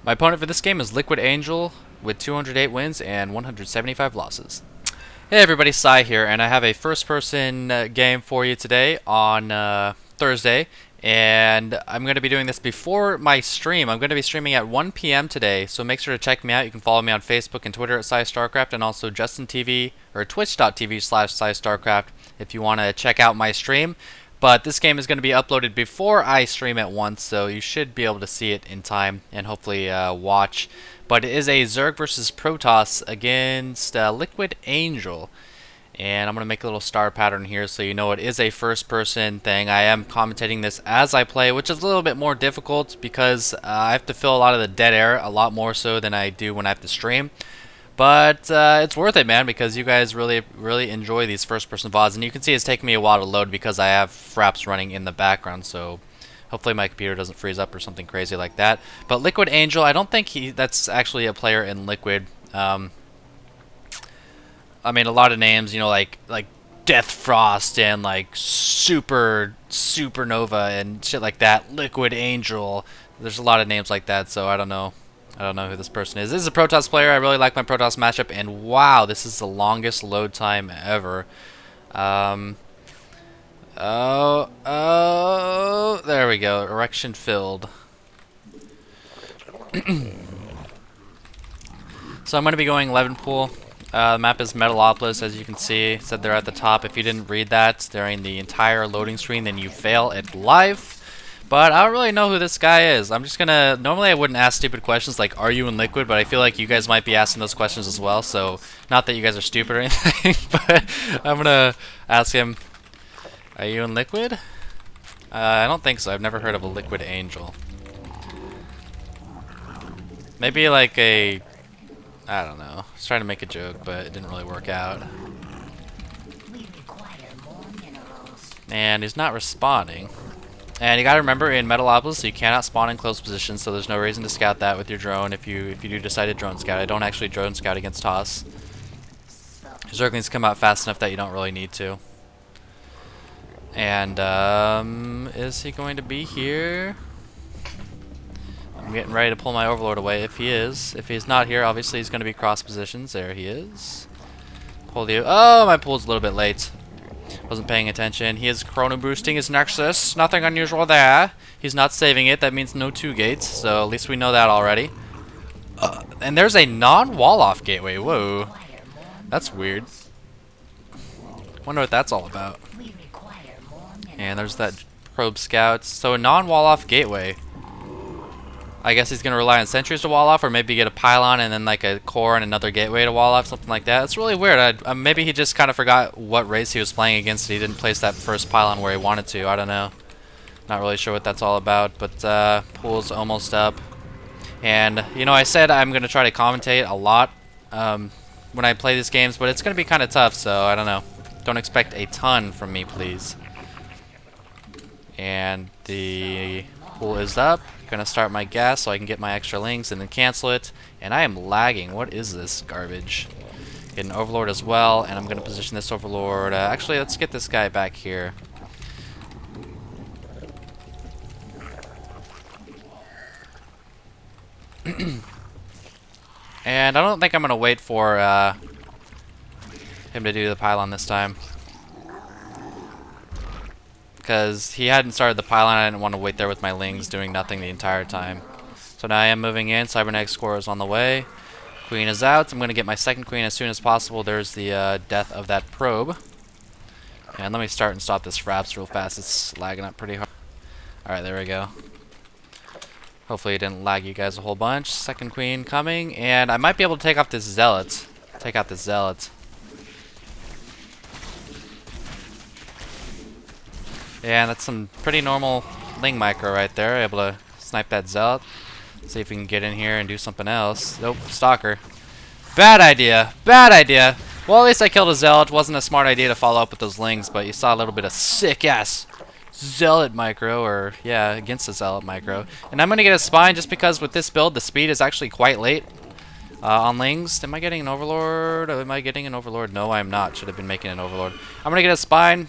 My opponent for this game is liquidAngeL with 208 wins and 175 losses. Hey everybody, Psy here, and I have a first-person game for you today on Thursday, and I'm going to be doing this before my stream. I'm going to be streaming at 1 p.m. today, so make sure to check me out. You can follow me on Facebook and Twitter at PsyStarcraft, and also JustinTV or Twitch.tv/PsyStarcraft if you want to check out my stream. But this game is going to be uploaded before I stream at once, so you should be able to see it in time and hopefully watch. But it is a Zerg versus Protoss against liquidAngeL. And I'm going to make a little star pattern here so you know it is a first-person thing. I am commentating this as I play, which is a little bit more difficult because I have to fill a lot of the dead air, a lot more so than I do when I have to stream. But it's worth it, man, because you guys really enjoy these first-person VODs. And you can see it's taking me a while to load because I have fraps running in the background, so hopefully my computer doesn't freeze up or something crazy like that. But liquidAngeL, I don't think that's actually a player in Liquid. I mean, a lot of names, you know, like Death Frost and like Supernova and shit like that. liquidAngeL. There's a lot of names like that, so I don't know. I don't know who this person is. This is a Protoss player. I really like my Protoss matchup, and wow, this is the longest load time ever. There we go. Erection filled. So I'm going to be going 11 pool. The map is Metalopolis, as you can see. It said there at the top. If you didn't read that during the entire loading screen, then you fail at life. But I don't really know who this guy is. I'm just gonna... Normally I wouldn't ask stupid questions like, are you in Liquid? But I feel like you guys might be asking those questions as well. So, not that you guys are stupid or anything, but I'm gonna ask him, are you in Liquid? I don't think so. I've never heard of a liquidAngeL. Maybe like a... I don't know. I was trying to make a joke, but it didn't really work out. And he's not responding. And you gotta remember, in Metalopolis, you cannot spawn in close positions, so there's no reason to scout that with your drone if you do decide to drone scout. I don't actually drone scout against Toss. Zerglings come out fast enough that you don't really need to. And, is he going to be here? I'm getting ready to pull my Overlord away if he is. If he's not here, obviously he's going to be cross positions. There he is. Pull the... Oh, my pool's a little bit late. Wasn't paying attention. He is chrono boosting his Nexus. Nothing unusual there. He's not saving it. That means no 2 gates. So at least we know that already. And there's a non-wall-off gateway. Whoa. That's weird. Wonder what that's all about. And there's that probe scouts. So a non-wall-off gateway. I guess he's going to rely on sentries to wall off, or maybe get a pylon and then like a core and another gateway to wall off, something like that. It's really weird. Maybe he just kind of forgot what race he was playing against. He didn't place that first pylon where he wanted to. I don't know. Not really sure what that's all about, but pool's almost up. And, you know, I said I'm going to try to commentate a lot when I play these games, but it's going to be kind of tough, so I don't know. Don't expect a ton from me, please. And the pool is up. Gonna start my gas so I can get my extra links and then cancel it. And I am lagging. What is this garbage? Get an Overlord as well, and I'm gonna position this Overlord. Actually, let's get this guy back here. And I don't think I'm gonna wait for him to do the pylon this time, because he hadn't started the pylon. I didn't want to wait there with my lings doing nothing the entire time. So now I am moving in. Cybernetic score is on the way. Queen is out. I'm going to get my second queen as soon as possible. There's the death of that probe. And let me start and stop this fraps real fast. It's lagging up pretty hard. Alright, there we go. Hopefully it didn't lag you guys a whole bunch. Second queen coming. And I might be able to take off this zealot. Take out this zealot. Yeah, that's some pretty normal Ling micro right there. Able to snipe that zealot. See if we can get in here and do something else. Nope, stalker. Bad idea. Bad idea. Well, at least I killed a zealot. Wasn't a smart idea to follow up with those lings, but you saw a little bit of sick ass zealot micro, or yeah, against the zealot micro. And I'm gonna get a spine just because with this build the speed is actually quite late. On Lings, am I getting an Overlord? Am I getting an Overlord? No, I'm not. Should have been making an Overlord. I'm gonna get a Spine,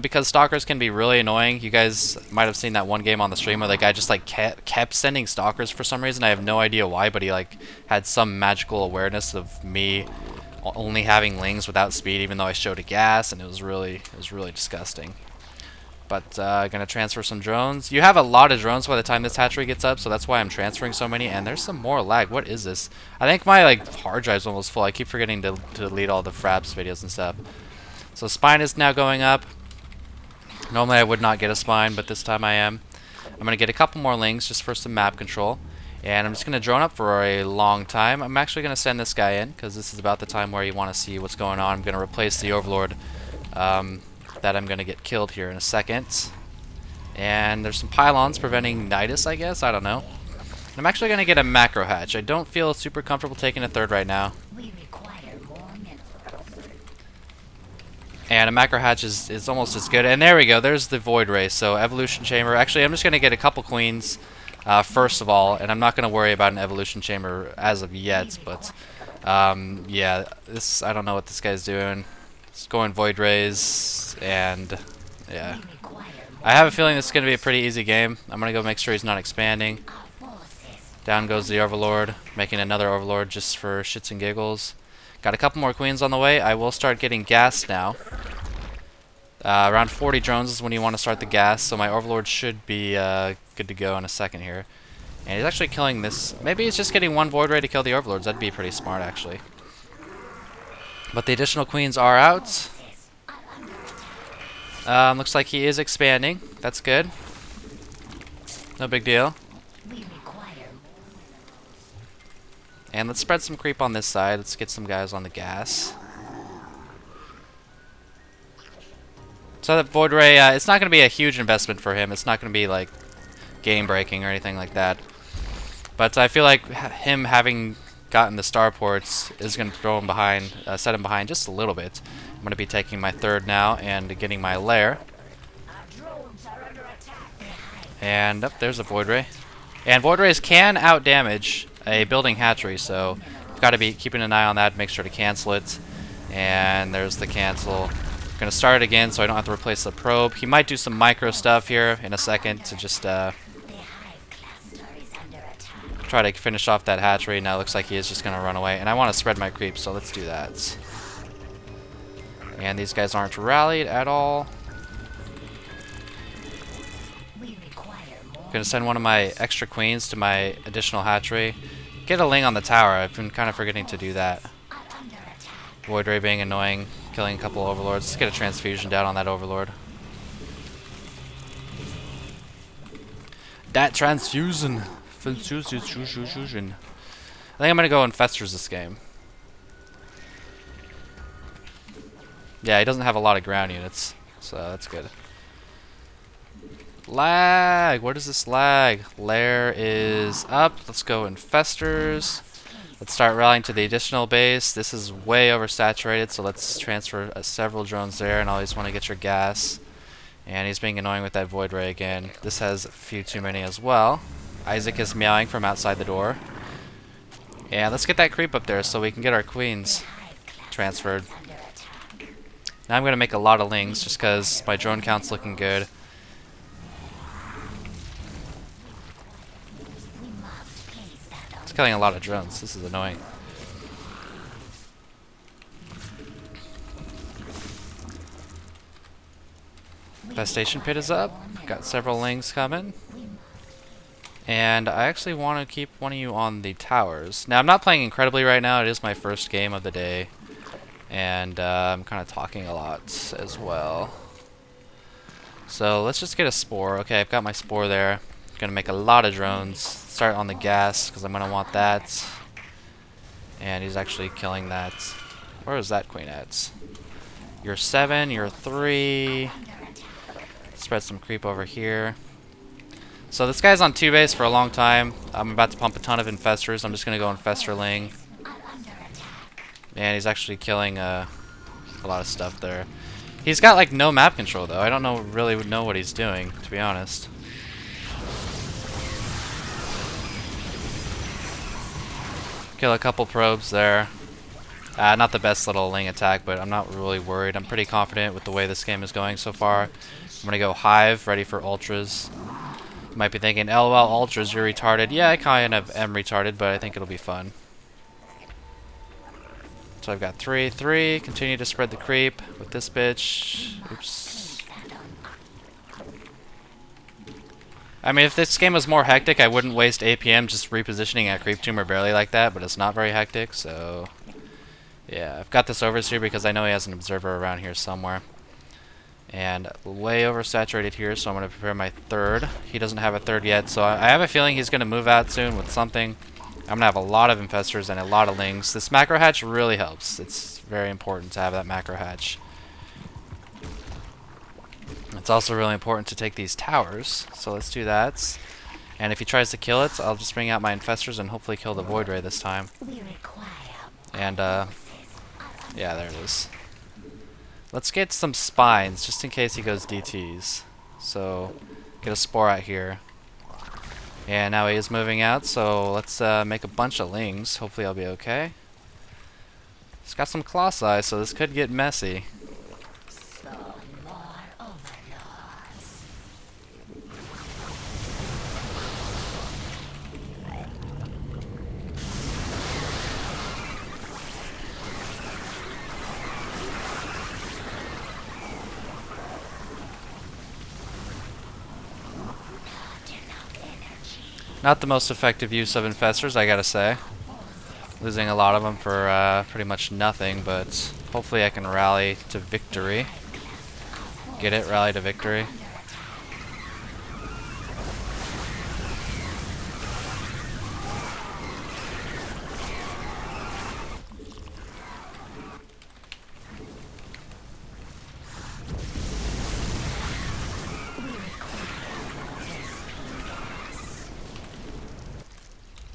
because Stalkers can be really annoying. You guys might have seen that one game on the stream where the guy just like kept sending Stalkers for some reason. I have no idea why, but he like had some magical awareness of me only having Lings without speed, even though I showed a gas, and it was really disgusting. But gonna transfer some drones. You have a lot of drones by the time this hatchery gets up, so that's why I'm transferring so many. And there's some more lag. What is this? I think my like hard drive's almost full. I keep forgetting to delete all the Fraps videos and stuff. So Spine is now going up. Normally I would not get a Spine, but this time I am. I'm gonna get a couple more Lings just for some map control. And I'm just gonna drone up for a long time. I'm actually gonna send this guy in because this is about the time where you want to see what's going on. I'm gonna replace the Overlord. That I'm going to get killed here in a second. And there's some pylons preventing Nidus, I guess. I don't know. I'm actually going to get a macro hatch. I don't feel super comfortable taking a third right now. And a macro hatch is almost as good. And there we go. There's the Void Ray. So Evolution Chamber. Actually, I'm just going to get a couple queens first of all. And I'm not going to worry about an Evolution Chamber as of yet. But yeah, this I don't know what this guy's doing. It's going Void Rays, and yeah. I have a feeling this is going to be a pretty easy game. I'm going to go make sure he's not expanding. Down goes the Overlord, making another Overlord just for shits and giggles. Got a couple more queens on the way. I will start getting gas now. Around 40 drones is when you want to start the gas, so my Overlord should be good to go in a second here. And he's actually killing this. Maybe he's just getting one Void Ray to kill the Overlords. That'd be pretty smart, actually. But the additional queens are out. Looks like he is expanding. That's good. No big deal. And let's spread some creep on this side. Let's get some guys on the gas. So that Void Ray, it's not going to be a huge investment for him. It's not going to be like game breaking or anything like that. But I feel like him having gotten the starports is going to throw him behind, set him behind just a little bit. I'm going to be taking my third now and getting my lair. And up there's a Void Ray. And Void Rays can outdamage a building hatchery, so you've got to be keeping an eye on that. Make sure to cancel it. And there's the cancel. I'm going to start it again so I don't have to replace the probe. He might do some micro stuff here in a second to just try to finish off that hatchery. Now it looks like he is just going to run away. And I want to spread my creep, so let's do that. And these guys aren't rallied at all. I'm going to send one of my extra queens to my additional hatchery. Get a Ling on the tower. I've been kind of forgetting to do that. Void Ray being annoying, killing a couple Overlords. Let's get a transfusion down on that Overlord. That transfusion. I think I'm going to go Infestors this game. Yeah, he doesn't have a lot of ground units, so that's good. Lag! What is this lag? Lair is up. Let's go Infestors. Let's start rallying to the additional base. This is way oversaturated, so let's transfer several drones there, and always want to get your gas. And he's being annoying with that Void Ray again. This has a few too many as well. Isaac is meowing from outside the door. And let's get that creep up there so we can get our queens transferred. Now I'm going to make a lot of Lings just because my drone count's looking good. It's killing a lot of drones. This is annoying. Infestation pit is up. Got several Lings coming. And I actually want to keep one of you on the towers. Now, I'm not playing incredibly right now. It is my first game of the day. And I'm kind of talking a lot as well. So let's just get a Spore. Okay, I've got my Spore there. Going to make a lot of drones. Start on the gas, because I'm going to want that. And he's actually killing that. Where is that queen at? You're 7, you're 3. Spread some creep over here. So this guy's on 2 base for a long time. I'm about to pump a ton of Infestors. I'm just going to go Infestor Ling. And he's actually killing a lot of stuff there. He's got like no map control though. I don't really know what he's doing, to be honest. Kill a couple probes there. Not the best little Ling attack, but I'm not really worried. I'm pretty confident with the way this game is going so far. I'm gonna go Hive, ready for Ultras. You might be thinking, LOL Ultras, you're retarded. Yeah, I kind of am retarded, but I think it'll be fun. So I've got 3/3. Continue to spread the creep with this bitch. Oops. I mean, if this game was more hectic, I wouldn't waste APM just repositioning at creep tumor barely like that, but it's not very hectic, so... Yeah, I've got this overseer because I know he has an observer around here somewhere. And way oversaturated here, so I'm going to prepare my third. He doesn't have a third yet, so I have a feeling he's going to move out soon with something. I'm going to have a lot of infestors and a lot of lings. This macro hatch really helps. It's very important to have that macro hatch. It's also really important to take these towers, so let's do that. And if he tries to kill it, I'll just bring out my infestors and hopefully kill the void ray this time. And yeah, there it is. Let's get some spines just in case he goes DTs. So get a spore out here. And now he is moving out, so let's make a bunch of lings. Hopefully I'll be okay. He's got some Colossi, so this could get messy. Not the most effective use of infestors, I gotta say. Losing a lot of them for pretty much nothing, but hopefully I can rally to victory. Get it? Rally to victory.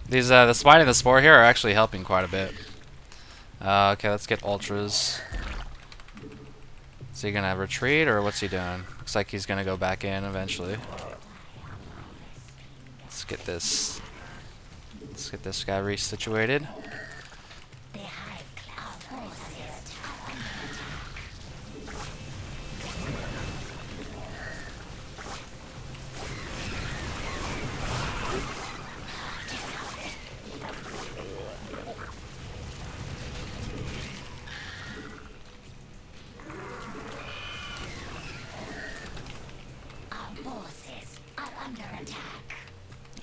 These the spine and the spore here are actually helping quite a bit. Okay, let's get ultras. Is he gonna retreat or what's he doing? Looks like he's gonna go back in eventually. Let's get this. Let's get this guy resituated.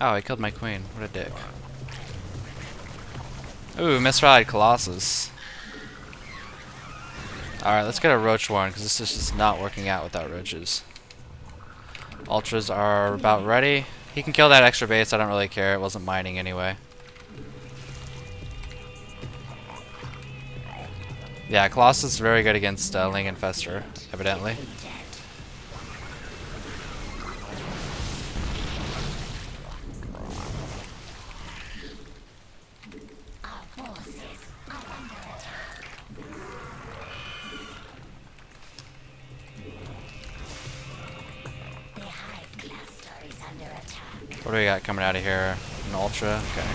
Oh, he killed my queen. What a dick. Ooh, misrallied Colossus. Alright, let's get a roach one, because this is just not working out without roaches. Ultras are about ready. He can kill that extra base, I don't really care. It wasn't mining anyway. Yeah, Colossus is very good against Ling Infestor, evidently. What do we got coming out of here? An ultra? Okay.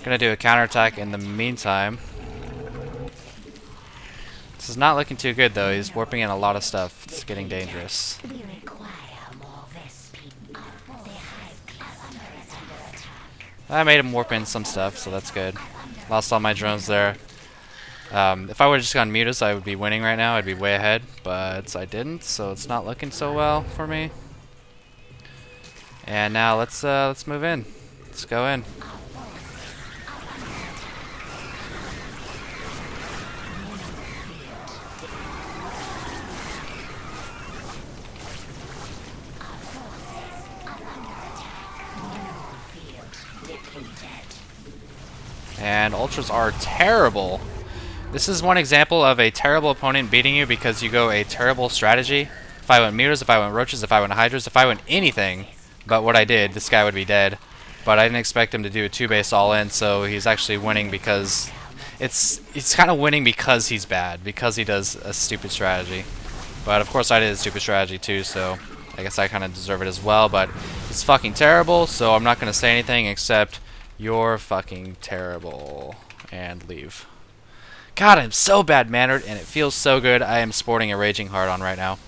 Gonna do a counterattack in the meantime. This is not looking too good though. He's warping in a lot of stuff. It's getting dangerous. I made him warp in some stuff, so that's good. Lost all my drones there. If I would have just gone mutas, I would be winning right now. I'd be way ahead, but I didn't, so it's not looking so well for me. And now let's move in. Let's go in. And ultras are terrible. This is one example of a terrible opponent beating you because you go a terrible strategy. If I went mutas, if I went roaches, if I went hydras, if I went anything but what I did, this guy would be dead. But I didn't expect him to do a 2-base all-in, so he's actually winning because... It's kind of winning because he's bad, because he does a stupid strategy. But of course I did a stupid strategy too, so I guess I kind of deserve it as well, but it's fucking terrible, so I'm not going to say anything except you're fucking terrible. And leave. God, I'm so bad-mannered, and it feels so good. I am sporting a Raging Heart on right now.